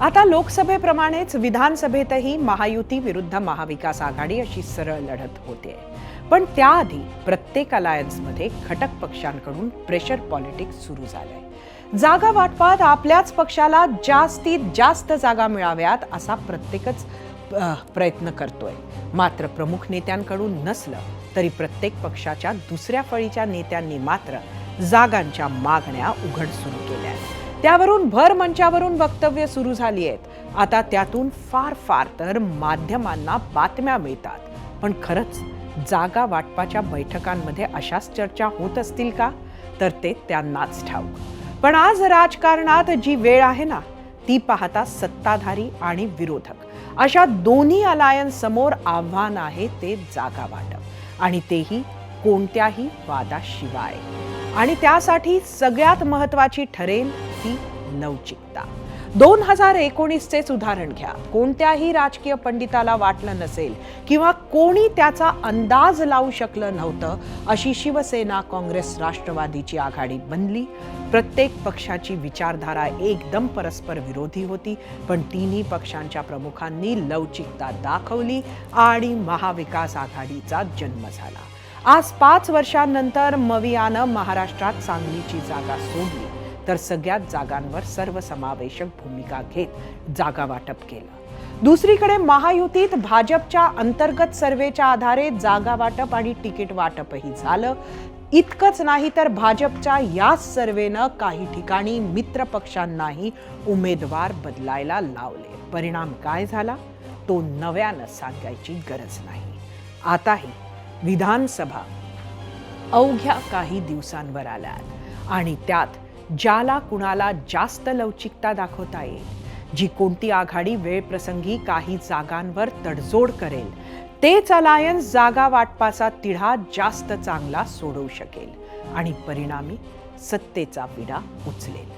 आता लोकसभेप्रमाणेच विधानसभेतही महायुती विरुद्ध महाविकास आघाडी अशी सरळ लढत होते. पण त्याआधी प्रत्येक अलायन्समध्ये घटक पक्षांकडून प्रेशर पॉलिटिक्स सुरू झालंय. जागा वाटपात आपल्याच पक्षाला जास्तीत जास्त जागा मिळाव्यात असा प्रत्येकच प्रयत्न करतोय. मात्र प्रमुख नेत्यांकडून नसलं तरी प्रत्येक पक्षाच्या दुसऱ्या फळीच्या नेत्यांनी मात्र जागांच्या मागण्या उघड सुरू केल्या. त्यावरून भर मंचावरून वक्तव्य सुरू झाली आहेत. आता त्यातून फार फार तर माध्यमांना बातम्या मिळतात. पण खरंच जागा वाटपाच्या बैठकांमध्ये अशाच चर्चा होत असतील का? तर ते त्यांनाच ठाऊक. पण आज राजकारणात जी वेळ आहे ना, ती पाहता सत्ताधारी आणि विरोधक अशा दोन्ही अलायन्स समोर आव्हान आहे ते जागा वाटप, आणि तेही कोणत्याही वादाशिवाय. आणि त्यासाठी सगळ्यात महत्वाची ठरेल ती लवचिकता. 2019चेच उदाहरण घ्या. कोणत्याही राजकीय पंडिताला वाटलं नसेल किंवा कोणी त्याचा अंदाज लावू शकलं नव्हतं अशी शिवसेना, काँग्रेस, राष्ट्रवादीची आघाडी बनली. प्रत्येक पक्षाची विचारधारा एकदम परस्पर विरोधी होती, पण तिन्ही पक्षांच्या प्रमुखांनी लवचिकता दाखवली आणि महाविकास आघाडीचा जन्म झाला. आज 5 वर्षांनंतर मवियानं महाराष्ट्रात सांगलीची जागा सोडली, तर सगळ्याच जागांवर सर्वसमावेशक भूमिका घेत जागा वाटप केलं. दुसरीकडे महायुतीत भाजपच्या अंतर्गत सर्वेच्या आधारे जागा वाटप आणि तिकीट वाटपही झालं. इतकंच नाही तर भाजपच्या याच सर्वेनं काही ठिकाणी मित्र पक्षांनाही उमेदवार बदलायला लावले. परिणाम काय झाला तो नव्यानं सांगायची गरज नाही. आताही विधानसभा अवघ्या काही दिवसांवर आल्यात आणि त्यात ज्याला कुणाला जास्त लवचिकता दाखवता येईल, जी कोणती आघाडी वेळप्रसंगी काही जागांवर तडजोड करेल, तेच अलायन्स जागा वाटपाचा तिढा जास्त चांगला सोडवू शकेल आणि परिणामी सत्तेचा विडा उचलेल.